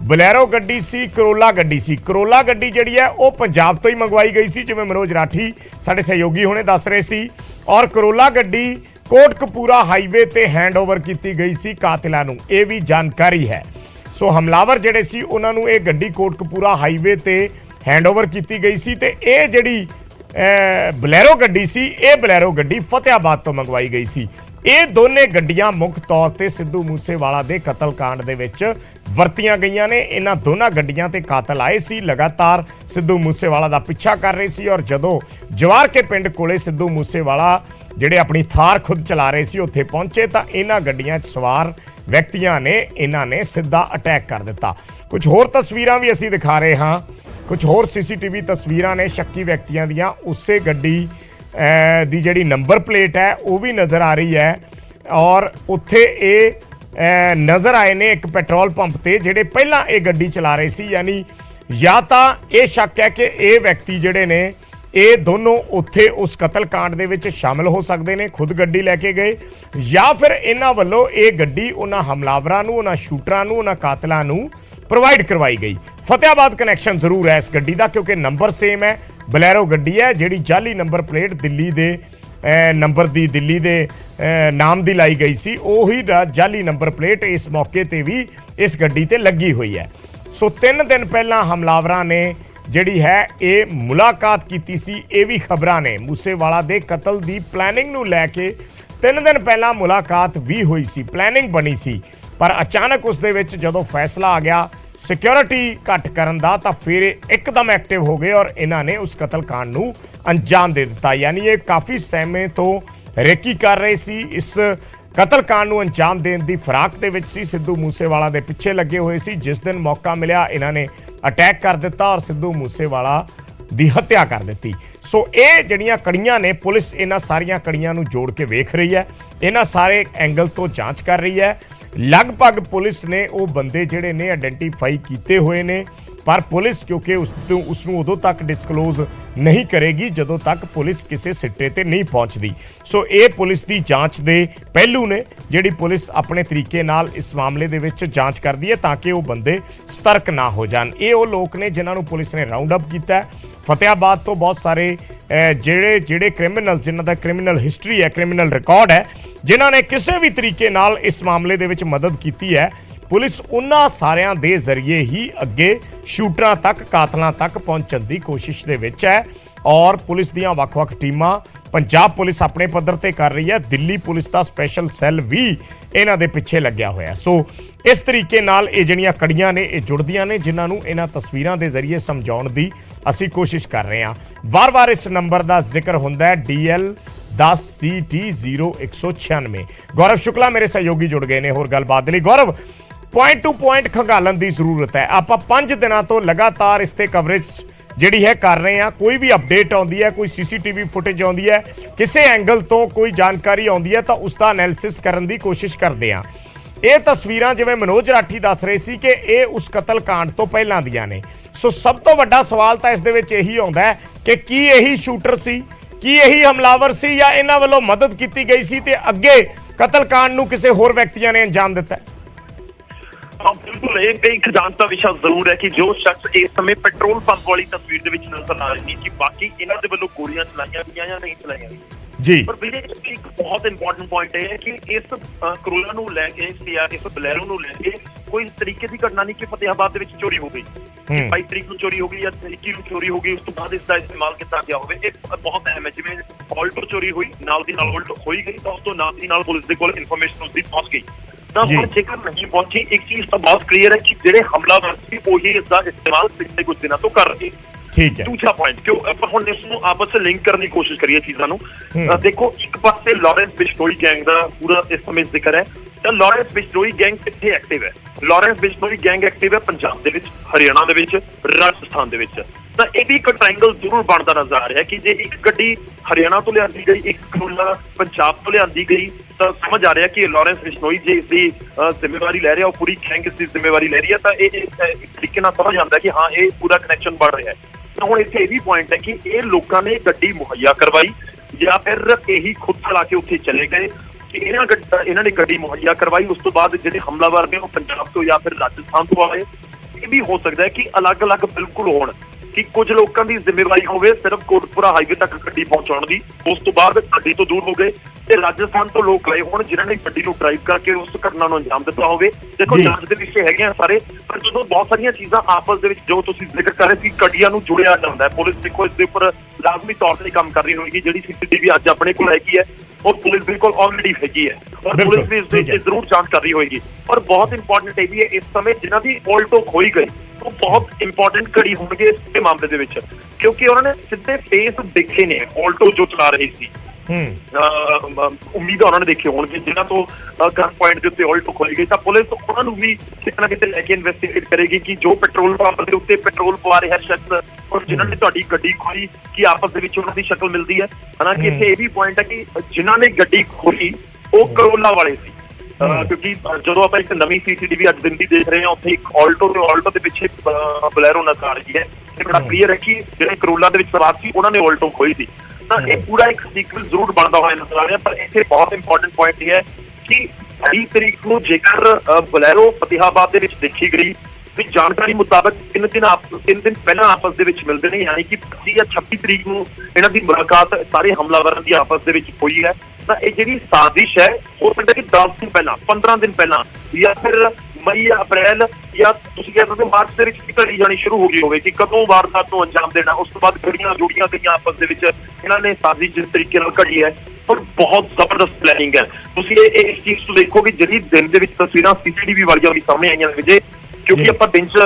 Bolero ਗੱਡੀ ਸੀ, ਕਰੋਲਾ ਗੱਡੀ ਸੀ। ਕਰੋਲਾ ਗੱਡੀ ਜਿਹੜੀ ਹੈ ਉਹ ਪੰਜਾਬ ਤੋਂ ਹੀ ਮੰਗਵਾਈ ਗਈ ਸੀ, ਜਿਵੇਂ ਮਨੋਜ ਰਾਠੀ ਸਾਡੇ ਸਹਿਯੋਗੀ ਹੁਣੇ ਦੱਸ ਰਹੇ ਸੀ। ਔਰ ਕਰੋਲਾ ਗੱਡੀ ਕੋਟਕਪੂਰਾ ਹਾਈਵੇ ਤੇ ਹੈਂਡਓਵਰ ਕੀਤੀ ਗਈ ਸੀ ਕਾਤਿਲਾਂ ਨੂੰ, ਇਹ ਵੀ ਜਾਣਕਾਰੀ ਹੈ। ਸੋ ਹਮਲਾਵਰ ਜਿਹੜੇ ਸੀ ਉਹਨਾਂ ਨੂੰ ਇਹ ਗੱਡੀ ਕੋਟਕਪੂਰਾ ਹਾਈਵੇ ਤੇ हैंडओवर की गई सी। ते ये जिहड़ी बलैरो गड्डी सी, ये बलैरो गड्डी फतेहाबाद तो मंगवाई गई सी। ये दोने गड्डियां मुख तौर पर सिद्धू मूसेवाला दे कतल कांड दे विच वरतियां गईयां ने। इन्हां दोनां गड्डियां ते कातल आए सी, लगातार सिद्धू मूसेवाला दा पिछा कर रहे सी। और जदों जवार के पिंड कोले सिद्धू मूसेवाला जिहड़े अपनी थार खुद चला रहे सी उत्थे पहुंचे तां इन्हां गड्डियां च सवार व्यक्तियां ने इन्हां ने सीधा अटैक कर दिता। कुछ होर तस्वीरां भी असीं दिखा रहे हां, कुछ होर CCTV तस्वीरां ने शक्की व्यक्तियों दियां। उसे गड्डी दी जिहड़ी नंबर प्लेट है वो भी नज़र आ रही है। और उत्थे ये नज़र आए ने एक पेट्रोल पंप ते जिहड़े पहलां ये गड्डी चला रहे सी। यानी या तां ये शक है कि ये व्यक्ति जिहड़े ने ये दोनों उत्थे उस कतल कांड दे विच शामिल हो सकते हैं, खुद गड्डी लैके गए, या फिर इन्हां वल्लों ये गड्डी उन्हां हमलावरां नूं, उन्हां शूटरां नूं, उन्हां कातलां नूं प्रोवाइड करवाई गई। फतेहाबाद कनैक्शन जरूर है इस गड्डी का, क्योंकि नंबर सेम है। बलैरो गड्डी है जिहड़ी जाली नंबर प्लेट दिल्ली दे नंबर दी, दिल्ली दे नाम दी लाई गई सी, उही जाली नंबर प्लेट इस मौके ते भी इस गड्डी ते लगी हुई है। सो 3 दिन पहला हमलावरां ने जिहड़ी है ये मुलाकात कीती सी। ये भी खबरां ने मूसेवाला दे कतल दी प्लैनिंग नूं लैके 3 दिन पहला मुलाकात भी हुई सी, प्लैनिंग बनी सी। पर अचानक उस दे विच जदों फैसला आ गया सिक्योरिटी घट करन दा तां फिर एकदम एक्टिव हो गए और इन्हां ने उस कतल कांड नूं अंजाम दे दिता। यानी ये काफ़ी समय तो रेकी कर रहे सी, इस कतल कांड नूं अंजाम देण दी फिराक दे विच सी, सिद्धू मूसेवाला दे पिछे लगे हुए सी। जिस दिन मौका मिलिया इन्हां ने अटैक कर दिता और सिद्धू मूसेवाला दी हत्या कर दी। सो ये जिहड़ियां कड़ियां ने पुलिस इन्हां सारियां कड़ियां नूं जोड़ के वेख रही है, इन्हां सारे एंगल तो जांच कर रही है। लगभग पुलिस ने वो बंदे जिहड़े ने आइडेंटिफाई किए हुए ने, पर पुलिस क्योंकि उसनूं उदों तक डिस्कलोज नहीं करेगी जदों तक पुलिस किसी सिट्टे ते नहीं पहुँचती। सो ये पुलिस की जांच दे पहलू ने जिहड़ी पुलिस अपने तरीके नाल इस मामले दे विच जांच करती है ताकि वो बंदे सतर्क ना हो जान। ये वो लोग ने जिन्हां नूं पुलिस ने राउंड अप किया। फतेहाबाद तो बहुत सारे ਜਿਹੜੇ क्रिमिनल जिन्हां दा क्रिमिनल हिस्टरी है, क्रिमिनल रिकॉर्ड है, जिन्हां ने किसी भी तरीके नाल इस मामले दे विच मदद की है, पुलिस उन्हां सारियां दे जरिए ही अगे शूटरां तक, कातलां तक पहुंचण दी कोशिश दे विच है। और पुलिस दियां वख-वख टीमां पंजाब पुलिस अपने पद्धर ते कर रही है, दिल्ली पुलिस का स्पैशल सैल भी इन्हां दे पिछे लग्या होया। सो इस तरीके नाल ये जिहड़ियां कड़ियां ने ये जुड़दियां ने, जिन्हां नूं इन्हां तस्वीरां दे जरिए समझाउण दी असीं कोशिश कर रहे हैं। वार-वार इस नंबर का जिक्र हुंदा है DL 10CT 0196। गौरव शुक्ला मेरे सहयोगी जुड़ गए ने होर गलबात लई। गौरव, पॉइंट टू पॉइंट खंगालन की जरूरत है। आप 5 दिनों तो लगातार इस ते कवरेज जिहड़ी है कर रहे हैं, कोई भी अपडेट आउंदी है, कोई CCTV फुटेज आउंदी है, किसी एंगल तो कोई जानकारी आउंदी है तो उसका एनालिसिस करने की कोशिश करते हैं। ये तस्वीरां जिवें मनोज राठी दस रहे सी कि ये उस कतल कांड तो पहलां दियां ने। सो सब तो वड्डा सवाल तो इस दे विच यही आउंदा है कि की यही शूटर सी, की यही हमलावर सी, या इन्हां वल्लों मदद की गई सी ते अगे कतल कांड नूं किसी होर व्यक्तियों ने अंजाम दिता है। बिल्कुल एक जांच का विषय जरूर है कि जो शख्स इस समय पेट्रोल पंप वाली तस्वीर दे विच नजर आ रही कि बाकी इन्हां दे वल्लों गोलियां चलाईयां गईयां या नहीं चलाईयां गईयां जी। पर विजय एक बहुत इंपॉर्टेंट पॉइंट है कि इस करोला नूं लैके या इस बलैरो नूं लैके कोई तरीके की घटना नहीं कि फतेहाबाद दे विच चोरी हो गई, 22 तरीक नूं चोरी हो गई या 21 नूं चोरी हो गई, उस तो बाद इसका इस्तेमाल किया गया होवे। एक बहुत अहम है, जिवें ऑल्टो चोरी हुई नाल दी नाल ऑल्टो होई गई तो उस तो नाल दी नाल पुलिस दे कोल इन्फॉर्मेशन उसदी पहुंच गई। तो हुण जेकर नहीं पहुंची, एक चीज तो बहुत क्लीयर है कि जिहड़े हमलावर सी वही इसका इस्तेमाल पिछले कुछ दिनों तो कर रहे। ठीक है, दूसरा पॉइंट क्यों अपन हुण इसनूं आपस में लिंक करने की कोशिश करिए चीज़ां नूं। देखो, एक पासे लॉरेंस बिश्नोई गैंग का पूरा इस समय जिक्र है, तो लॉरेंस बिश्नोई गैंग कित्थे एक्टिव है? लॉरेंस बिश्नोई गैंग एक्टिव है पंजाब दे विच, हरियाणा दे विच, राजस्थान दे विच। तो ये भी एक ट्रायंगल जरूर बनता नजर आ रहा है कि जे एक गड्डी हरियाणा तो लियांदी गई, एक करोला पंजाब तो लियांदी गई, तो समझ आ रहा है कि लॉरेंस बिश्नोई जे इसकी जिम्मेवारी लै रहा है, पूरी गैंग इसकी जिम्मेवारी लै रही है, तो एक तरीके नाल समझ आता है कि हाँ ये पूरा कनैक्शन बन रहा है। तो हुण इत्थे यह भी पॉइंट है कि ये लोगों ने गड्डी मुहैया करवाई या फिर यही खुद चला के उत्थे चले गए कि इन्होंने गड्डी मुहैया करवाई, उस तो बाद जिहड़े हमलावर ने वो पंजाब तो या फिर राजस्थान तो आए, ਇਹ ਵੀ ਹੋ ਸਕਦਾ ਹੈ ਕਿ ਅਲੱਗ-ਅਲੱਗ ਬਿਲਕੁਲ ਹੋਣ, ਕਿ ਕੁਝ ਲੋਕਾਂ ਦੀ ਜ਼ਿੰਮੇਵਾਰੀ ਹੋਵੇ ਸਿਰਫ ਕੋਟਕਪੂਰਾ ਹਾਈਵੇ ਤੱਕ ਗੱਡੀ ਪਹੁੰਚਾਉਣ ਦੀ, ਉਸ ਤੋਂ ਬਾਅਦ ਗੱਡੀ ਤੋਂ ਦੂਰ ਹੋ ਗਏ ਤੇ ਰਾਜਸਥਾਨ ਤੋਂ ਲੋਕ ਆਏ ਹੋਣ ਜਿਨ੍ਹਾਂ ਨੇ ਗੱਡੀ ਨੂੰ ਡਰਾਈਵ ਕਰਕੇ ਉਸ ਘਟਨਾ ਨੂੰ ਅੰਜਾਮ ਦਿੱਤਾ ਹੋਵੇ। ਦੇਖੋ ਜਾਂਚ ਦੇ ਵਿਸ਼ੇ ਹੈਗੇ ਆ ਸਾਰੇ, ਪਰ ਜਦੋਂ ਬਹੁਤ ਸਾਰੀਆਂ ਚੀਜ਼ਾਂ ਆਪਸ ਦੇ ਵਿੱਚ, ਜੋ ਤੁਸੀਂ ਜ਼ਿਕਰ ਕਰ ਰਹੇ ਸੀ, ਗੱਡੀਆਂ ਨੂੰ ਜੁੜਿਆ ਜਾਂਦਾ ਹੈ। ਪੁਲਿਸ ਦੇਖੋ ਇਸ ਦੇ ਉੱਪਰ ਲਾਜ਼ਮੀ ਤੌਰ ਤੇ ਕੰਮ ਕਰ ਰਹੀ ਹੋਏਗੀ। ਜਿਹੜੀ CCTV ਅੱਜ ਆਪਣੇ ਕੋਲ ਹੈਗੀ ਹੈ ਉਹ ਪੁਲਿਸ ਦੇ ਕੋਲ ਆਲਰੇਡੀ ਹੈਗੀ ਹੈ, ਔਰ ਪੁਲਿਸ ਵੀ ਇਸ ਦੇ ਉੱਤੇ ਜ਼ਰੂਰ ਜਾਂਚ ਕਰ ਰਹੀ ਹੋਏਗੀ। ਔਰ ਬਹੁਤ ਇੰਪੋਰਟੈਂਟ ਇਹ ਵੀ ਹੈ, ਇਸ ਸਮੇਂ ਜਿਨ੍ਹਾਂ ਦੀ ਆਲਟੋ ਖੋਈ ਗਈ ਉਹ ਬਹੁਤ ਇੰਪੋਰਟੈਂਟ ਘੜੀ ਹੋਣਗੇ ਇਸ ਮਾਮਲੇ ਦੇ ਵਿੱਚ, ਕਿਉਂਕਿ ਉਹਨਾਂ ਨੇ ਸਿੱਧੇ ਫੇਸ ਦੇਖੇ ਨੇ ਆਲਟੋ ਜੋ ਚਲਾ ਰਹੀ ਸੀ। ਉਮੀਦ ਉਹਨਾਂ ਨੇ ਦੇਖੇ ਹੋਣਗੇ ਜਿਨ੍ਹਾਂ ਤੋਂ ਗਨ ਪੁਆਇੰਟ ਦੇ ਉੱਤੇ ਆਲਟੋ ਖੋਲੀ ਗਈ, ਤਾਂ ਪੁਲਿਸ ਉਹਨਾਂ ਨੂੰ ਵੀ ਕਿਤੇ ਨਾ ਕਿਤੇ ਲੈ ਕੇ ਇਨਵੈਸਟੀਗੇਟ ਕਰੇਗੀ ਕਿ ਜੋ ਪੈਟਰੋਲ ਪੰਪ ਦੇ ਉੱਤੇ ਪੈਟਰੋਲ ਪਵਾ ਰਿਹਾ ਸ਼ਖਸ ਔਰ ਜਿਨ੍ਹਾਂ ਨੇ ਤੁਹਾਡੀ ਗੱਡੀ ਖੋਈ, ਕਿ ਆਪਸ ਦੇ ਵਿੱਚ ਉਹਨਾਂ ਦੀ ਸ਼ਕਲ ਮਿਲਦੀ ਹੈ। ਹਾਲਾਂਕਿ ਇੱਥੇ ਇਹ ਵੀ ਪੁਆਇੰਟ ਹੈ ਕਿ ਜਿਨ੍ਹਾਂ ਨੇ ਗੱਡੀ ਖੋਈ ਉਹ ਕਰੋਲਾ ਵਾਲੇ ਸੀ, ਕਿਉਂਕਿ ਜਦੋਂ ਆਪਾਂ ਇੱਕ ਨਵੀਂ CCTV ਅੱਜ ਦਿਨ ਦੀ ਦੇਖ ਰਹੇ ਹਾਂ, ਉੱਥੇ ਇੱਕ ਆਲਟੋ ਤੇ ਆਲਟੋ ਦੇ ਪਿੱਛੇ ਬਲੈਰੋ ਨਜ਼ਰ ਆ ਰਹੀ ਹੈ। ਇਹ ਬੜਾ ਕਲੀਅਰ ਹੈ ਕਿ ਜਿਹੜੇ ਕਰੋਲਾ ਦੇ ਵਿੱਚ ਸਵਾਰ ਸੀ ਉਹਨਾਂ ਨੇ ਆਲਟੋ ਖੋਈ ਸੀ। ਤਾਂ ਇਹ ਪੂਰਾ ਇੱਕ ਸੀਕਵੈਂਸ ਜ਼ਰੂਰ ਬਣਦਾ ਹੋਇਆ ਨਜ਼ਰ ਆ ਰਿਹਾ। ਪਰ ਇੱਥੇ ਬਹੁਤ ਇੰਪੋਰਟੈਂਟ ਪੁਆਇੰਟ ਇਹ ਹੈ ਕਿ 20 ਤਰੀਕ ਨੂੰ ਜੇਕਰ ਬਲੈਰੋ ਫਤਿਹਾਬਾਦ ਦੇ ਵਿੱਚ ਦੇਖੀ ਗਈ, ਵੀ ਜਾਣਕਾਰੀ ਮੁਤਾਬਕ 3 ਦਿਨ ਪਹਿਲਾਂ ਆਪਸ ਦੇ ਵਿੱਚ ਮਿਲਦੇ ਨੇ, ਯਾਨੀ ਕਿ 25 ਜਾਂ 26 ਤਰੀਕ ਨੂੰ ਇਹਨਾਂ ਦੀ ਮੁਲਾਕਾਤ ਸਾਰੇ ਹਮਲਾਵਰਾਂ ਦੀ ਆਪਸ ਦੇ ਵਿੱਚ ਹੋਈ ਹੈ। ਤਾਂ ਇਹ ਜਿਹੜੀ ਸਾਜ਼ਿਸ਼ ਹੈ ਹੋ ਸਕਦਾ ਕਿ 10 ਦਿਨ ਪਹਿਲਾਂ, 15 ਦਿਨ ਪਹਿਲਾਂ, ਜਾਂ ਫਿਰ ਮਈ ਜਾਂ ਅਪ੍ਰੈਲ ਜਾਂ ਤੁਸੀਂ ਕਹਿ ਸਕਦੇ ਮਾਰਚ ਦੇ ਵਿੱਚ ਘੜੀ ਜਾਣੀ ਸ਼ੁਰੂ ਹੋ ਗਈ ਹੋਵੇ ਕਿ ਕਦੋਂ ਵਾਰਦਾਤ ਨੂੰ ਅੰਜਾਮ ਦੇਣਾ। ਉਸ ਤੋਂ ਬਾਅਦ ਘੜੀਆਂ ਜੁੜੀਆਂ ਗਈਆਂ ਆਪਸ ਦੇ ਵਿੱਚ, ਇਹਨਾਂ ਨੇ ਸਾਜ਼ਿਸ਼ ਜਿਸ ਤਰੀਕੇ ਨਾਲ ਘੜੀ ਹੈ, ਪਰ ਬਹੁਤ ਜ਼ਬਰਦਸਤ ਪਲੈਨਿੰਗ ਹੈ। ਤੁਸੀਂ ਇਸ ਚੀਜ਼ ਤੋਂ ਦੇਖੋ ਕਿ ਜਿਹੜੀ ਦਿਨ ਦੇ ਵਿੱਚ ਤਸਵੀਰਾਂ CCTV ਵਾਲੀਆਂ ਵੀ ਸਾਹਮਣੇ ਆਈਆਂ ਨੇ ਵਿਜੇ, ਕਿਉਂਕਿ ਆਪਾਂ ਦਿਨ 'ਚ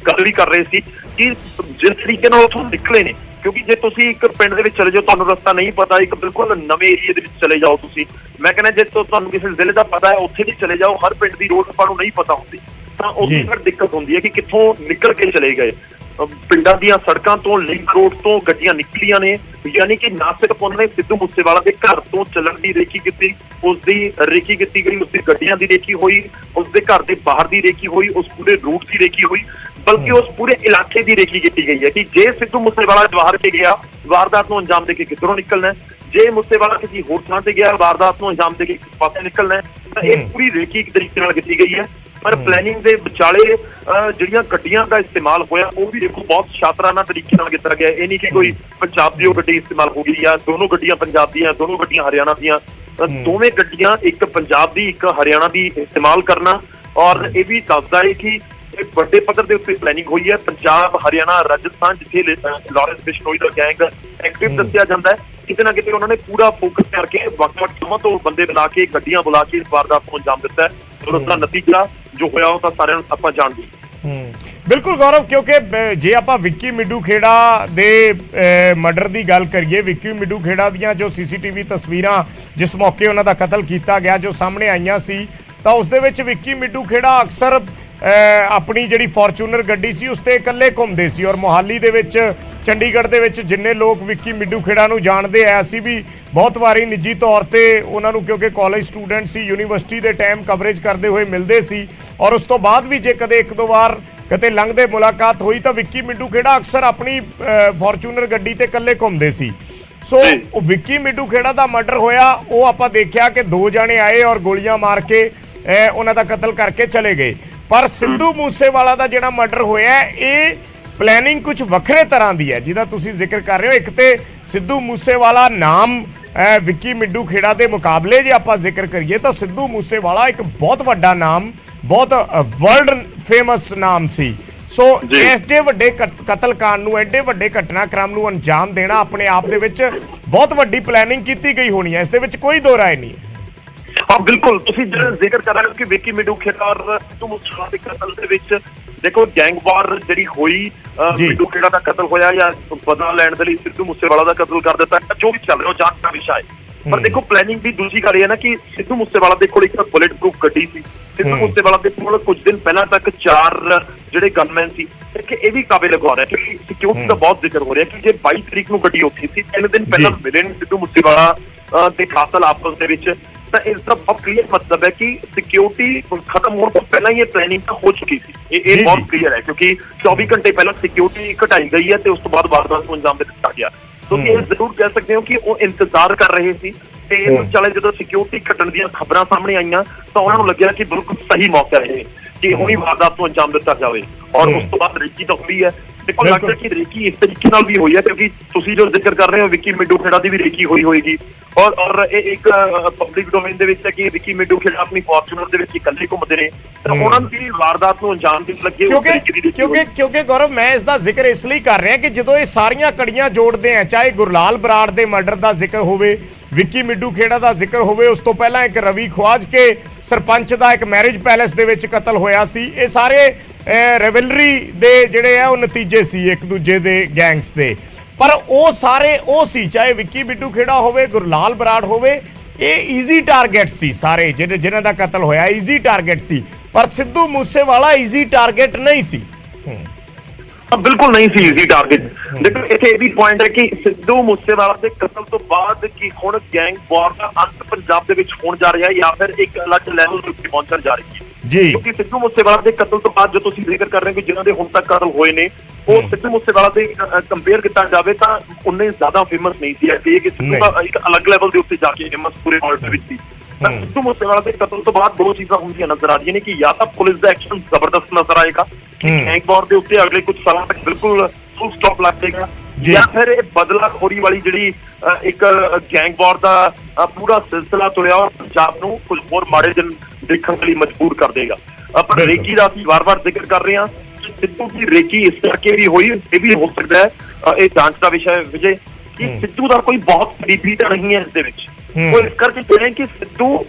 ਗੱਲ ਵੀ ਕਰ ਰਹੇ ਸੀ ਕਿ ਜਿਸ ਤਰੀਕੇ ਨਾਲ ਉੱਥੋਂ ਨਿਕਲੇ ਨੇ, ਕਿਉਂਕਿ ਜੇ ਤੁਸੀਂ ਇੱਕ ਪਿੰਡ ਦੇ ਵਿੱਚ ਚਲੇ ਜਾਓ, ਤੁਹਾਨੂੰ ਰਸਤਾ ਨਹੀਂ ਪਤਾ, ਇੱਕ ਬਿਲਕੁਲ ਨਵੇਂ ਏਰੀਏ ਦੇ ਵਿੱਚ ਚਲੇ ਜਾਓ ਤੁਸੀਂ, ਮੈਂ ਕਹਿੰਦਾ ਜੇ ਤੁਹਾਨੂੰ ਕਿਸੇ ਜ਼ਿਲ੍ਹੇ ਦਾ ਪਤਾ ਹੈ ਉੱਥੇ ਵੀ ਚਲੇ ਜਾਓ, ਹਰ ਪਿੰਡ ਦੀ ਰੋਡ ਆਪਾਂ ਨੂੰ ਨਹੀਂ ਪਤਾ ਹੁੰਦੀ, ਤਾਂ ਉੱਥੇ ਫਿਰ ਦਿੱਕਤ ਹੁੰਦੀ ਹੈ ਕਿ ਕਿੱਥੋਂ ਨਿਕਲ ਕੇ ਚਲੇ ਗਏ। ਪਿੰਡਾਂ ਦੀਆਂ ਸੜਕਾਂ ਤੋਂ, ਲਿੰਕ ਰੋਡ ਤੋਂ ਗੱਡੀਆਂ ਨਿਕਲੀਆਂ ਨੇ, ਯਾਨੀ ਕਿ ਨਾ ਸਿਰਫ ਉਹਨਾਂ ਨੇ ਸਿੱਧੂ ਮੂਸੇਵਾਲਾ ਦੇ ਘਰ ਤੋਂ ਚੱਲਣ ਦੀ ਰੇਕੀ ਕੀਤੀ, ਉਸਦੀ ਰੇਕੀ ਕੀਤੀ ਗਈ, ਉਸਦੀ ਗੱਡੀਆਂ ਦੀ ਰੇਕੀ ਹੋਈ, ਉਸਦੇ ਘਰ ਦੇ ਬਾਹਰ ਦੀ ਰੇਕੀ ਹੋਈ, ਉਸ ਪੂਰੇ ਰੂਟ ਦੀ ਰੇਕੀ ਹੋਈ, ਬਲਕਿ ਉਸ ਪੂਰੇ ਇਲਾਕੇ ਦੀ ਰੇਕੀ ਕੀਤੀ ਗਈ ਹੈ ਕਿ ਜੇ ਸਿੱਧੂ ਮੂਸੇਵਾਲਾ ਜਵਾਹਰ ਕੇ ਗਿਆ, ਵਾਰਦਾਤ ਨੂੰ ਅੰਜਾਮ ਦੇ ਕੇ ਕਿੱਧਰੋਂ ਨਿਕਲਣਾ, ਜੇ ਮੂਸੇਵਾਲਾ ਕਿਸੇ ਹੋਰ ਥਾਂ ਤੇ ਗਿਆ, ਵਾਰਦਾਤ ਨੂੰ ਅੰਜਾਮ ਦੇ ਕੇ ਕਿਸ ਪਾਸੇ ਨਿਕਲਣਾ। ਤਾਂ ਇਹ ਪੂਰੀ ਰੇਕੀ ਇੱਕ ਤਰੀਕੇ ਨਾਲ ਕੀਤੀ ਗਈ ਹੈ। ਪਰ ਪਲੈਨਿੰਗ ਦੇ ਵਿਚਾਲੇ ਜਿਹੜੀਆਂ ਗੱਡੀਆਂ ਦਾ ਇਸਤੇਮਾਲ ਹੋਇਆ ਉਹ ਵੀ ਦੇਖੋ ਬਹੁਤ ਸ਼ਾਤਰਾਨਾ ਤਰੀਕੇ ਨਾਲ ਕੀਤਾ ਗਿਆ। ਇਹ ਨਹੀਂ ਕਿ ਕੋਈ ਪੰਜਾਬ ਦੀ ਉਹ ਗੱਡੀ ਇਸਤੇਮਾਲ ਹੋ ਗਈ ਜਾਂ ਦੋਨੋਂ ਗੱਡੀਆਂ ਪੰਜਾਬ ਦੀਆਂ, ਦੋਨੋਂ ਗੱਡੀਆਂ ਹਰਿਆਣਾ ਦੀਆਂ, ਦੋਵੇਂ ਗੱਡੀਆਂ ਇੱਕ ਪੰਜਾਬ ਦੀ ਇੱਕ ਹਰਿਆਣਾ ਦੀ ਇਸਤੇਮਾਲ ਕਰਨਾ। ਔਰ ਇਹ ਵੀ ਦੱਸਦਾ ਹੈ ਕਿ ਇਹ ਵੱਡੇ ਪੱਧਰ ਦੇ ਉੱਤੇ ਪਲੈਨਿੰਗ ਹੋਈ ਹੈ। ਪੰਜਾਬ, ਹਰਿਆਣਾ, ਰਾਜਸਥਾਨ ਜਿੱਥੇ ਲਾਰੈਂਸ ਬਿਸ਼ਨੋਈ ਦਾ ਗੈਂਗ ਐਕਟਿਵ ਦੱਸਿਆ ਜਾਂਦਾ ਹੈ, ਕਿਤੇ ਨਾ ਕਿਤੇ ਉਹਨਾਂ ਨੇ ਪੂਰਾ ਫੋਕਸ ਕਰਕੇ ਵੱਖ-ਵੱਖ ਥਾਵਾਂ ਤੋਂ ਬੰਦੇ ਬੁਲਾ ਕੇ, ਗੱਡੀਆਂ ਬੁਲਾ ਕੇ ਇਸ ਵਾਰਦਾਤ ਨੂੰ ਅੰਜਾਮ ਦਿੱਤਾ ਹੈ। ਔਰ ਉਸਦਾ ਨਤੀਜਾ ਜੋ ਹੋਇਆ ਉਹ ਤਾਂ ਸਾਰਿਆਂ ਨੂੰ ਆਪਾਂ ਜਾਣਦੇ ਹਾਂ। ਬਿਲਕੁਲ ਗੌਰਵ, ਕਿਉਂਕਿ ਜੇ ਆਪਾਂ ਵਿੱਕੀ ਮਿੱਡੂ ਖੇੜਾ ਦੇ ਮਰਡਰ ਦੀ ਗੱਲ ਕਰੀਏ, ਵਿੱਕੀ ਮਿੱਡੂ ਖੇੜਾ ਦੀਆਂ ਜੋ CCTV ਤਸਵੀਰਾਂ ਜਿਸ ਮੌਕੇ ਉਹਨਾਂ ਦਾ ਕਤਲ ਕੀਤਾ ਗਿਆ ਜੋ ਸਾਹਮਣੇ ਆਈਆਂ ਸੀ, ਤਾਂ ਉਸ ਦੇ ਵਿੱਚ ਵਿੱਕੀ ਮਿੱਡੂ ਖੇੜਾ ਅਕਸਰ ਆਪਣੀ ਜਿਹੜੀ ਫੋਰਚੂਨਰ ਗੱਡੀ ਸੀ ਉਸ ਤੇ ਇਕੱਲੇ ਘੁੰਮਦੇ ਸੀ। ਔਰ ਮੋਹਾਲੀ ਦੇ ਵਿੱਚ, ਚੰਡੀਗੜ੍ਹ ਦੇ ਵਿੱਚ ਜਿੰਨੇ ਲੋਕ ਵਿੱਕੀ ਮਿੱਡੂ ਖੇੜਾ ਨੂੰ ਜਾਣਦੇ ਆ, ਅਸੀਂ ਵੀ ਬਹੁਤ ਵਾਰੀ ਨਿੱਜੀ ਤੌਰ ਤੇ ਉਹਨਾਂ ਨੂੰ, ਕਿਉਂਕਿ ਕਾਲਜ ਸਟੂਡੈਂਟ ਸੀ, ਯੂਨੀਵਰਸਿਟੀ ਦੇ ਟਾਈਮ ਕਵਰੇਜ ਕਰਦੇ ਹੋਏ ਮਿਲਦੇ ਸੀ, ਔਰ ਉਸ ਤੋਂ ਬਾਅਦ ਵੀ ਜੇ ਕਦੇ ਇੱਕ ਦੋ ਵਾਰ ਕਿਤੇ ਲੰਘਦੇ ਮੁਲਾਕਾਤ ਹੋਈ ਤਾਂ ਵਿੱਕੀ ਮਿੱਡੂ ਖੇੜਾ ਅਕਸਰ ਆਪਣੀ ਫੋਰਚੂਨਰ ਗੱਡੀ ਤੇ ਇਕੱਲੇ ਘੁੰਮਦੇ ਸੀ। ਸੋ ਉਹ ਵਿੱਕੀ ਮਿੱਡੂ ਖੇੜਾ ਦਾ ਮਰਡਰ ਹੋਇਆ, ਉਹ ਆਪਾਂ ਦੇਖਿਆ ਕਿ 2 ਜਾਣੇ ਆਏ ਔਰ ਗੋਲੀਆਂ ਮਾਰ ਕੇ ਉਹਨਾਂ ਦਾ ਕਤਲ ਕਰਕੇ ਚਲੇ ਗਏ। ਪਰ ਸਿੱਧੂ ਮੂਸੇਵਾਲਾ ਦਾ ਜਿਹੜਾ ਮਰਡਰ ਹੋਇਆ, ਇਹ ਪਲੈਨਿੰਗ ਕੁਝ ਵੱਖਰੇ ਤਰ੍ਹਾਂ ਦੀ ਹੈ ਜਿਹਦਾ ਤੁਸੀਂ ਜ਼ਿਕਰ ਕਰ ਰਹੇ ਹੋ। ਇੱਕ ਤੇ ਸਿੱਧੂ ਮੂਸੇਵਾਲਾ ਨਾਮ ਵਿੱਕੀ ਮਿੱਡੂ ਖੇੜਾ ਦੇ ਮੁਕਾਬਲੇ ਜੇ ਆਪਾਂ ਜ਼ਿਕਰ ਕਰੀਏ ਤਾਂ ਸਿੱਧੂ ਮੂਸੇਵਾਲਾ ਇੱਕ ਬਹੁਤ ਵੱਡਾ ਨਾਮ, ਬਹੁਤ ਵਰਲਡ ਫੇਮਸ ਨਾਮ ਸੀ। ਸੋ ਐਡੇ ਵੱਡੇ ਕਤਲकांड ਨੂੰ, ਐਡੇ ਵੱਡੇ ਘਟਨਾਕ੍ਰਮ ਨੂੰ ਅੰਜਾਮ ਦੇਣਾ ਆਪਣੇ ਆਪ ਦੇ ਵਿੱਚ ਬਹੁਤ ਵੱਡੀ ਪਲੈਨਿੰਗ ਕੀਤੀ ਗਈ ਹੋਣੀ ਹੈ, ਇਸ ਦੇ ਵਿੱਚ ਕੋਈ ਦੋ ਰਾਏ ਨਹੀਂ ਹੈ। ਹਾਂ ਬਿਲਕੁਲ, ਤੁਸੀਂ ਜਿਹੜਾ ਜ਼ਿਕਰ ਕਰ ਰਹੇ ਹੋ ਕਿ ਵਿੱਕੀ ਮਿੱਡੂ ਖੇੜਾ ਔਰ ਸਿੱਧੂ ਮੂਸੇਵਾਲਾ ਦੇ ਕਤਲ ਦੇ ਵਿੱਚ ਦੇਖੋ ਗੈਂਗਵਾਰ ਜਿਹੜੀ ਹੋਈ, ਮਿੱਡੂ ਖੇੜਾ ਦਾ ਕਤਲ ਹੋਇਆ ਜਾਂ ਬਦਲਾ ਲੈਣ ਦੇ ਲਈ ਸਿੱਧੂ ਮੂਸੇਵਾਲਾ ਦਾ ਕਤਲ ਕਰ ਦਿੱਤਾ, ਜੋ ਵੀ ਚੱਲ ਰਿਹਾ ਉਹ ਜਾਂਚ ਦਾ ਵਿਸ਼ਾ ਹੈ। ਪਰ ਦੇਖੋ ਪਲੈਨਿੰਗ ਦੀ ਦੂਜੀ ਗੱਲ ਇਹ ਹੈ ਨਾ ਕਿ ਸਿੱਧੂ ਮੂਸੇਵਾਲਾ ਦੇ ਕੋਲ ਇੱਕ ਬੁਲੇਟ ਪ੍ਰੂਫ ਗੱਡੀ ਸੀ। ਸਿੱਧੂ ਮੂਸੇਵਾਲਾ ਦੇ ਕੋਲ ਕੁਝ ਦਿਨ ਪਹਿਲਾਂ ਤੱਕ 4 ਜਿਹੜੇ ਗਨਮੈਨ ਸੀ। ਇਹ ਵੀ ਕਾਬਿਲ ਗੌਰ ਹੈ ਕਿਉਂਕਿ ਸਿਕਿਉਰਿਟੀ ਦਾ ਬਹੁਤ ਜ਼ਿਕਰ ਹੋ ਰਿਹਾ ਕਿ ਜੇ 22 ਤਰੀਕ ਨੂੰ ਗੱਡੀ ਉੱਥੀ ਸੀ, 3 ਦਿਨ ਪਹਿਲਾਂ ਮਿਲੇ ਨੇ ਸਿੱਧੂ ਮੂਸੇਵਾਲਾ ਤੇ ਕਾਤਲ ਆਪਸ ਦੇ ਵਿੱਚ, ਤਾਂ ਇਸ ਦਾ ਬਹੁਤ ਕਲੀਅਰ ਮਤਲਬ ਹੈ ਕਿ ਸਿਕਿਉਰਿਟੀ ਖਤਮ ਹੋਣ ਤੋਂ ਪਹਿਲਾਂ ਹੀ ਇਹ ਪਲੈਨਿੰਗ ਤਾਂ ਹੋ ਚੁੱਕੀ ਸੀ। ਇਹ ਬਹੁਤ ਕਲੀਅਰ ਹੈ ਕਿਉਂਕਿ 24 ਘੰਟੇ ਪਹਿਲਾਂ ਸਿਕਿਉਰਿਟੀ ਘਟਾਈ ਗਈ ਹੈ ਤੇ ਉਸ ਤੋਂ ਬਾਅਦ ਵਾਰਦਾਤ ਨੂੰ ਅੰਜਾਮ ਦਿੱਤਾ ਗਿਆ। ਤੁਸੀਂ ਇਹ ਜ਼ਰੂਰ ਕਹਿ ਸਕਦੇ ਹੋ ਕਿ ਉਹ ਇੰਤਜ਼ਾਰ ਕਰ ਰਹੇ ਸੀ ਤੇ ਇਹਨੂੰ ਚਲੇ ਜਦੋਂ ਸਿਕਿਉਰਿਟੀ ਘਟਣ ਦੀਆਂ ਖਬਰਾਂ ਸਾਹਮਣੇ ਆਈਆਂ ਤਾਂ ਉਹਨਾਂ ਨੂੰ ਲੱਗਿਆ ਕਿ ਬਿਲਕੁਲ ਸਹੀ ਮੌਕਾ ਹੈ ਕਿ ਉਹਨੀ ਵਾਰਦਾਤ ਨੂੰ ਅੰਜਾਮ ਦਿੱਤਾ ਜਾਵੇ। ਔਰ ਉਸ ਤੋਂ ਬਾਅਦ ਰੇਕੀ ਤਾਂ ਹੋਈ ਹੈ। ਦੇਖੋ ਲੱਗਦਾ ਕਿ ਰੇਕੀ ਇਸ ਤਰੀਕੇ ਨਾਲ ਵੀ ਹੋਈ ਹੈ, ਕਿਉਂਕਿ ਤੁਸੀਂ ਜੋ ਜ਼ਿਕਰ ਕਰ ਰਹੇ ਹੋ ਵਿੱਕੀ ਮਿੱਡੂ ਖੇੜਾ ਦੀ ਵੀ ਰੇਕੀ ਹੋਈ ਹੋਏਗੀ। ਔਰ ਇਹ ਇੱਕ ਪਬਲਿਕ ਡੋਮੇਨ ਦੇ ਵਿੱਚ ਹੈ ਕਿ ਵਿੱਕੀ ਮਿੱਡੂ ਖੇੜਾ ਆਪਣੀ ਫੋਰਚੂਨਰ ਦੇ ਵਿੱਚ ਇਕੱਲੇ ਘੁੰਮਦੇ ਨੇ, ਤਾਂ ਉਹਨਾਂ ਦੀ ਵਾਰਦਾਤ ਨੂੰ ਅੰਜਾਮ ਦੇਣ ਲੱਗੇ। ਕਿਉਂਕਿ ਗੌਰਵ, ਮੈਂ ਇਸ ਦਾ ਜ਼ਿਕਰ ਇਸ ਲਈ ਕਰ ਰਿਹਾ ਕਿ ਜਦੋਂ ਇਹ ਸਾਰੀਆਂ ਕੜੀਆਂ ਜੋੜਦੇ ਆ, ਚਾਹੇ ਗੁਰਲਾਲ ਬਰਾੜ ਦੇ ਮਰਡਰ ਦਾ ਜ਼ਿਕਰ ਹੋਵੇ, ਵਿੱਕੀ ਮਿੱਡੂ ਖੇੜਾ ਦਾ ਜ਼ਿਕਰ ਹੋਵੇ, ਉਸ ਤੋਂ ਪਹਿਲਾਂ ਇੱਕ ਰਵੀ ਖਵਾਜ ਕੇ ਸਰਪੰਚ ਦਾ ਇੱਕ ਮੈਰਿਜ ਪੈਲੇਸ ਦੇ ਵਿੱਚ ਕਤਲ ਹੋਇਆ ਸੀ, ਇਹ ਸਾਰੇ ਰਿਵਲਰੀ ਦੇ ਜਿਹੜੇ ਆ ਉਹ ਨਤੀਜੇ ਸੀ ਇੱਕ ਦੂਜੇ ਦੇ ਗੈਂਗਸ ਦੇ। ਪਰ ਉਹ ਸਾਰੇ ਉਹ ਸੀ, ਚਾਹੇ ਵਿੱਕੀ ਮਿੱਡੂ ਖੇੜਾ ਹੋਵੇ, ਗੁਰਲਾਲ ਬਰਾੜ ਹੋਵੇ, ਇਹ ਈਜ਼ੀ ਟਾਰਗੇਟ ਸੀ ਸਾਰੇ ਜਿਨ੍ਹਾਂ ਦਾ ਕਤਲ ਹੋਇਆ, ਈਜ਼ੀ ਟਾਰਗੇਟ ਸੀ। ਪਰ ਸਿੱਧੂ ਮੂਸੇਵਾਲਾ ਈਜ਼ੀ ਟਾਰਗੇਟ ਨਹੀਂ ਸੀ। ਬਿਲਕੁਲ ਨਹੀਂ ਸੀ ਈਜ਼ੀ ਟਾਰਗੇਟ। ਦੇਖੋ ਇੱਥੇ ਇਹ ਵੀ ਪੁਆਇੰਟ ਹੈ ਕਿ ਸਿੱਧੂ ਮੂਸੇਵਾਲਾ ਦੇ ਕਤਲ ਤੋਂ ਬਾਅਦ ਕਿ ਹੁਣ ਗੈਂਗ ਵਾਰ ਦਾ ਅੰਤ ਪੰਜਾਬ ਦੇ ਵਿੱਚ ਹੋਣ ਜਾ ਰਿਹਾ ਹੈ ਜਾਂ ਫਿਰ ਇੱਕ ਅਲੱਗ ਲੈਵਲ ਦੇ ਉੱਤੇ ਪਹੁੰਚਣ ਜਾ ਰਹੀ ਹੈ ਜੀ। ਕਿਉਂਕਿ ਸਿੱਧੂ ਮੂਸੇਵਾਲਾ ਦੇ ਕਤਲ ਤੋਂ ਬਾਅਦ ਜੋ ਤੁਸੀਂ ਜ਼ਿਕਰ ਕਰ ਰਹੇ ਹੋ ਕਿ ਜਿਨ੍ਹਾਂ ਦੇ ਹੁਣ ਤੱਕ ਕਤਲ ਹੋਏ ਨੇ, ਉਹ ਸਿੱਧੂ ਮੂਸੇਵਾਲਾ ਦੇ ਕੰਪੇਅਰ ਕੀਤਾ ਜਾਵੇ ਤਾਂ ਉਨੇ ਜ਼ਿਆਦਾ ਫੇਮਸ ਨਹੀਂ ਸੀ। ਕਿ ਸਿੱਧੂ ਦਾ ਇੱਕ ਅਲੱਗ ਲੈਵਲ ਦੇ ਉੱਤੇ ਜਾ ਕੇ ਫੇਮਸ ਪੂਰੇ ਵਰਲਡ ਦੇ ਵਿੱਚ ਸੀ। ਤਾਂ ਸਿੱਧੂ ਮੂਸੇਵਾਲਾ ਦੇ ਕਤਲ ਤੋਂ ਬਾਅਦ ਦੋ ਚੀਜ਼ਾਂ ਹੁੰਦੀਆਂ ਨਜ਼ਰ ਆ ਰਹੀਆਂ ਨੇ ਕਿ ਜਾਂ ਤਾਂ ਪੁਲਿਸ ਦਾ ਐਕਸ਼ਨ ਜ਼ਬਰਦਸਤ ਨਜ਼ਰ ਆਏਗਾ ਕਿ ਗੈਂਗ ਵਾਰ ਦੇ ਉੱਤੇ ਅਗਲੇ ਕੁਝ ਸਾਲਾਂ ਤੱਕ ਬਿਲਕੁਲ ਫੁੱਲ ਸਟਾਪ ਲੱਗ ਜਾਏਗਾ, ਜਾਂ ਫਿਰ ਇਹ ਬਦਲਾਖੋਰੀ ਵਾਲੀ ਜਿਹੜੀ ਇੱਕ ਗੈਂਗ ਵਾਰ ਦਾ ਪੂਰਾ ਸਿਲਸਿਲਾ ਤੁਰਿਆ ਔਰ ਪੰਜਾਬ ਨੂੰ ਕੁਝ ਹੋਰ ਮਾੜੇ ਦਿਨ ਦੇਖਣ ਲਈ ਮਜਬੂਰ ਕਰ ਦੇਗਾ। ਪਰ ਰੇਕੀ ਦਾ ਅਸੀਂ ਵਾਰ-ਵਾਰ ਜ਼ਿਕਰ ਕਰ ਰਹੇ ਹਾਂ ਕਿ ਸਿੱਧੂ ਦੀ ਰੇਕੀ ਇਸ ਕਰਕੇ ਵੀ ਹੋਈ, ਇਹ ਵੀ ਹੋ ਸਕਦਾ ਹੈ ਇਹ ਜਾਂਚ ਦਾ ਵਿਸ਼ਾ ਹੈ ਵਿਜੇ, ਕਿ ਸਿੱਧੂ ਦਾ ਕੋਈ ਬਹੁਤ ਕਰੀਬੀ ਤਾਂ ਨਹੀਂ ਹੈ ਇਸ ਦੇ ਵਿੱਚ। ਉਹ ਇਸ ਕਰਕੇ ਕਹਿੰਦੇ ਕਿ ਸਿੱਧੂ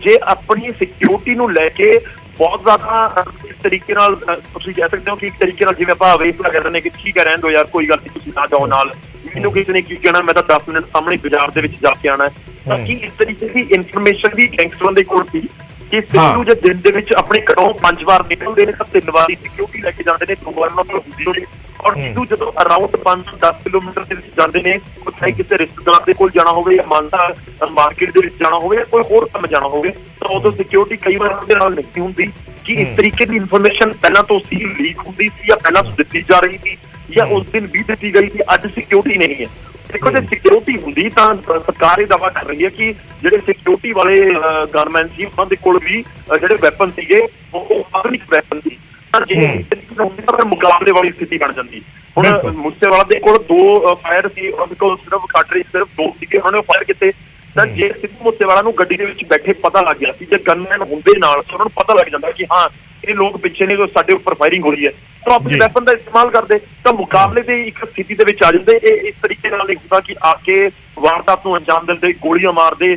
ਜੇ ਆਪਣੀ ਸਿਕਿਉਰਿਟੀ ਨੂੰ ਲੈ ਕੇ ਬਹੁਤ ਜ਼ਿਆਦਾ ਇਸ ਤਰੀਕੇ ਨਾਲ ਤੁਸੀਂ ਕਹਿ ਸਕਦੇ ਹੋ ਕਿ ਇੱਕ ਤਰੀਕੇ ਨਾਲ ਜਿਵੇਂ ਆਪਾਂ ਵੇਖਦਾ ਕਰਦੇ ਨੇ ਕਿ ਠੀਕ ਹੈ ਰਹਿਣ ਦਿਓ ਯਾਰ, ਕੋਈ ਗੱਲ ਨਹੀਂ, ਤੁਸੀਂ ਨਾ ਜਾਓ ਨਾਲ, ਮੈਨੂੰ ਕਿਸੇ ਨੇ ਕੀ ਕਹਿਣਾ, ਮੈਂ ਤਾਂ 10 ਮਿੰਟ ਸਾਹਮਣੇ ਬਾਜ਼ਾਰ ਦੇ ਵਿੱਚ ਜਾ ਕੇ ਆਉਣਾ। ਤਾਂ ਕਿ ਇਸ ਤਰੀਕੇ ਦੀ ਇਨਫੋਰਮੇਸ਼ਨ ਵੀ ਗੈਂਗਸਟਰਾਂ ਦੇ ਕੋਲ ਸੀ ਕਿ ਸਿੱਧੂ ਜੇ ਦਿਨ ਦੇ ਵਿੱਚ ਆਪਣੇ ਘਰੋਂ 5 ਵਾਰ ਨਿਕਲਦੇ ਨੇ ਤਾਂ 3 ਵਾਰ ਸਿਕਿਉਰਿਟੀ ਲੈ ਕੇ ਜਾਂਦੇ ਨੇ, 2 ਵਾਰ ਉਹਨਾਂ ਕੋਲ ਹੁੰਦੀ ਹੋਣੀ। ਔਰ ਸਿੱਧੂ ਜਦੋਂ ਅਰਾਊਂਡ 5-10 ਕਿਲੋਮੀਟਰ ਦੇ ਵਿੱਚ ਜਾਂਦੇ ਨੇ, ਚਾਹੇ ਕਿਸੇ ਰਿਸ਼ਤੇਦਾਰ ਦੇ ਕੋਲ ਜਾਣਾ ਹੋਵੇ ਜਾਂ ਮਾਨਸਾ ਮਾਰਕੀਟ ਦੇ ਵਿੱਚ ਜਾਣਾ ਹੋਵੇ ਜਾਂ ਕੋਈ ਹੋਰ ਕੰਮ ਜਾਣਾ ਹੋਵੇ, ਤਾਂ ਉਦੋਂ ਸਿਕਿਉਰਿਟੀ ਕਈ ਵਾਰ ਉਹਦੇ ਨਾਲ ਨਹੀਂ ਹੁੰਦੀ। ਕਿ ਇਸ ਤਰੀਕੇ ਦੀ ਇਨਫੋਰਮੇਸ਼ਨ ਪਹਿਲਾਂ ਤੋਂ ਸੀ ਲੀਕ ਹੁੰਦੀ ਸੀ ਜਾਂ ਪਹਿਲਾਂ ਤੋਂ ਦਿੱਤੀ ਜਾ ਰਹੀ ਸੀ ਜਾਂ ਉਸ ਦਿਨ ਵੀ ਦਿੱਤੀ ਗਈ ਸੀ, ਅੱਜ ਸਿਕਿਉਰਿਟੀ ਨਹੀਂ ਹੈ। ਦੇਖੋ ਜੇ ਸਿਕਿਉਰਿਟੀ ਹੁੰਦੀ ਤਾਂ ਸਰਕਾਰ ਇਹ ਦਾਅਵਾ ਕਰ ਰਹੀ ਹੈ ਕਿ ਜਿਹੜੇ ਸਿਕਿਉਰਿਟੀ ਵਾਲੇ ਗਨਮੈਨ ਸੀ ਉਹਨਾਂ ਦੇ ਕੋਲ ਵੀ ਜਿਹੜੇ ਵੈਪਨ ਸੀਗੇ ਉਹ ਆਧੁਨਿਕ ਵੈਪਨ ਸੀ। ਤਾਂ ਜੇ ਫਿਰ ਮੁਕਾਬਲੇ ਵਾਲੀ ਸਥਿਤੀ ਬਣ ਜਾਂਦੀ। ਹੁਣ ਮੂਸੇਵਾਲਾ ਦੇ ਕੋਲ 2 ਫਾਇਰ ਸੀ, ਉਹਦੇ ਕੋਲ ਸਿਰਫ ਕਾਟਰੀ ਸਿਰਫ 2 ਸੀਗੇ, ਉਹਨਾਂ ਨੇ ਫਾਇਰ ਕੀਤੇ। ਤਾਂ ਜੇ ਸਿੱਧੂ ਮੂਸੇਵਾਲਾ ਨੂੰ ਗੱਡੀ ਦੇ ਵਿੱਚ ਬੈਠੇ ਪਤਾ ਲੱਗ ਗਿਆ ਸੀ, ਜੇ ਗਨਮੈਨ ਹੁੰਦੇ ਨਾਲ ਉਹਨਾਂ ਨੂੰ ਪਤਾ ਲੱਗ ਜਾਂਦਾ ਕਿ ਹਾਂ ਇਹ ਲੋਕ ਪਿੱਛੇ ਨੇ, ਸਾਡੇ ਉੱਪਰ ਫਾਇਰਿੰਗ ਹੋ ਰਹੀ ਹੈ, ਤਾਂ ਆਪਣੇ ਵੈਪਨ ਦਾ ਇਸਤੇਮਾਲ ਕਰਦੇ ਤਾਂ ਮੁਕਾਬਲੇ ਦੀ ਇੱਕ ਸਥਿਤੀ ਦੇ ਵਿੱਚ ਆ ਜਾਂਦੇ। ਇਹ ਇਸ ਤਰੀਕੇ ਨਾਲ ਨਹੀਂ ਹੁੰਦਾ ਕਿ ਆ ਕੇ ਵਾਰਦਾਤ ਨੂੰ ਅੰਜਾਮ ਦਿੰਦੇ, ਗੋਲੀਆਂ ਮਾਰਦੇ,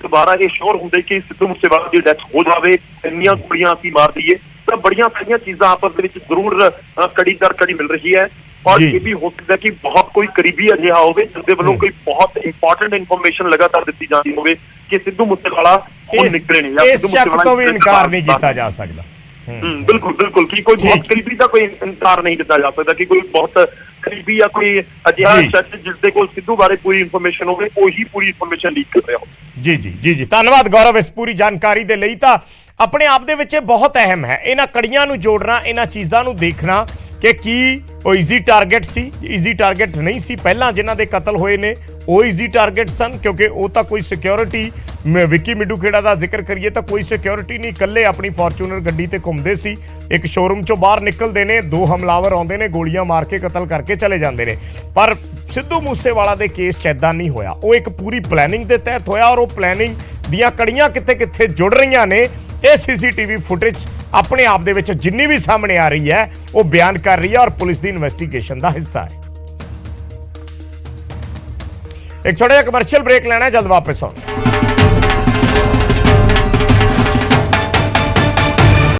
ਦੁਬਾਰਾ ਇਹ ਸ਼ੋਰ ਹੁੰਦੇ ਕਿ ਸਿੱਧੂ ਮੂਸੇਵਾਲਾ ਦੀ ਡੈਥ ਹੋ ਜਾਵੇ, ਇੰਨੀਆਂ ਗੋਲੀਆਂ ਅਸੀਂ ਮਾਰ ਦਈਏ। ਤਾਂ ਬੜੀਆਂ ਸਾਰੀਆਂ ਚੀਜ਼ਾਂ ਆਪਸ ਦੇ ਵਿੱਚ ਜ਼ਰੂਰ ਕੜੀ ਦਰ ਕੜੀ ਮਿਲ ਰਹੀ ਹੈ। ਔਰ ਇਹ ਵੀ ਹੋ ਸਕਦਾ ਕਿ ਬਹੁਤ ਕੋਈ ਕਰੀਬੀ ਅਜਿਹਾ ਹੋਵੇ ਜਿਸਦੇ ਵੱਲੋਂ ਕੋਈ ਬਹੁਤ ਇੰਪੋਰਟੈਂਟ ਇਨਫੋਰਮੇਸ਼ਨ ਲਗਾਤਾਰ ਦਿੱਤੀ ਜਾਂਦੀ ਹੋਵੇ ਕਿ ਸਿੱਧੂ ਮੂਸੇਵਾਲਾ ਹੁਣ ਨਿਕਲੇ ਨੇ ਜਾਂ ਸਿੱਧੂ ਮੂਸੇਵਾਲਾ ਤੋਂ ਵੀ ਇਨਕਾਰ ਨਹੀਂ ਕੀਤਾ ਜਾ ਸਕਦਾ। ਬਿਲਕੁਲ ਬਿਲਕੁਲ, ਕਿ ਕੋਈ ਬਹੁਤ ਕਰੀਬੀ ਦਾ ਕੋਈ ਇਨਕਾਰ ਨਹੀਂ ਕੀਤਾ ਜਾ ਸਕਦਾ ਕਿ ਕੋਈ ਬਹੁਤ ਕਰੀਬੀ ਜਾਂ ਕੋਈ ਅਜਿਹਾ ਸ਼ਖਸ ਜਿਸ ਦੇ ਕੋਲ ਸਿੱਧੂ ਬਾਰੇ ਪੂਰੀ ਇਨਫੋਰਮੇਸ਼ਨ ਹੋਵੇ ਉਹੀ ਪੂਰੀ ਇਨਫੋਰਮੇਸ਼ਨ ਲੀਕ ਕਰ ਰਿਹਾ ਹੋ। ਜੀ ਧੰਨਵਾਦ ਗੌਰਵ ਇਸ ਪੂਰੀ ਜਾਣਕਾਰੀ ਦੇ ਲਈ। ਤਾਂ ਆਪਣੇ ਆਪ ਦੇ ਵਿੱਚ ਇਹ ਬਹੁਤ ਅਹਿਮ ਹੈ ਇਹਨਾਂ ਕੜੀਆਂ ਨੂੰ ਜੋੜਨਾ, ਇਹਨਾਂ ਚੀਜ਼ਾਂ ਨੂੰ ਦੇਖਣਾ ਕਿ ਕੀ ਉਹ ਈਜ਼ੀ ਟਾਰਗੇਟ ਸੀ, ਈਜ਼ੀ ਟਾਰਗੇਟ ਨਹੀਂ ਸੀ। ਪਹਿਲਾਂ ਜਿਨ੍ਹਾਂ ਦੇ ਕਤਲ ਹੋਏ ਨੇ ਉਹ ਈਜ਼ੀ ਟਾਰਗੇਟ ਸਨ ਕਿਉਂਕਿ ਉਹ ਤਾਂ ਕੋਈ ਸਿਕਿਉਰਿਟੀ, ਵਿੱਕੀ ਮਿੱਡੂ ਖੇੜਾ ਦਾ ਜ਼ਿਕਰ ਕਰੀਏ ਤਾਂ ਕੋਈ ਸਿਕਿਉਰਿਟੀ ਨਹੀਂ, ਇਕੱਲੇ ਆਪਣੀ ਫੋਰਚੂਨਰ ਗੱਡੀ ਤੇ ਘੁੰਮਦੇ ਸੀ। ਇੱਕ ਸ਼ੋਰੂਮ ਚੋਂ ਬਾਹਰ ਨਿਕਲਦੇ ਨੇ, 2 ਹਮਲਾਵਰ ਆਉਂਦੇ ਨੇ, ਗੋਲੀਆਂ ਮਾਰ ਕੇ ਕਤਲ ਕਰਕੇ ਚਲੇ ਜਾਂਦੇ ਨੇ। ਪਰ ਸਿੱਧੂ ਮੂਸੇਵਾਲਾ ਦੇ ਕੇਸ 'ਚ ਏਦਾਂ ਨਹੀਂ ਹੋਇਆ, ਉਹ ਇੱਕ ਪੂਰੀ ਪਲੈਨਿੰਗ ਦੇ ਤਹਿਤ ਹੋਇਆ ਔਰ ਉਹ ਪਲੈਨਿੰਗ ਦੀਆਂ ਕੜੀਆਂ ਕਿੱਥੇ ਜੁੜ ਰਹੀਆਂ ਨੇ ਇਹ ਸੀਸੀਟੀਵੀ ਫੁਟੇਜ ਆਪਣੇ ਆਪ ਦੇ ਵਿੱਚ ਜਿੰਨੀ ਵੀ ਸਾਹਮਣੇ ਆ ਰਹੀ ਹੈ ਉਹ ਬਿਆਨ ਕਰ ਰਹੀ ਹੈ ਔਰ ਪੁਲਿਸ ਦੀ ਇਨਵੈਸਟੀਗੇਸ਼ਨ ਦਾ ਹਿੱਸਾ ਹੈ। ਇੱਕ ਛੋਟਾ ਜਿਹਾ ਕਮਰਸ਼ੀਅਲ ਬ੍ਰੇਕ ਲੈਣਾ ਹੈ, ਜਲਦ ਵਾਪਸ ਆਉਣਾ।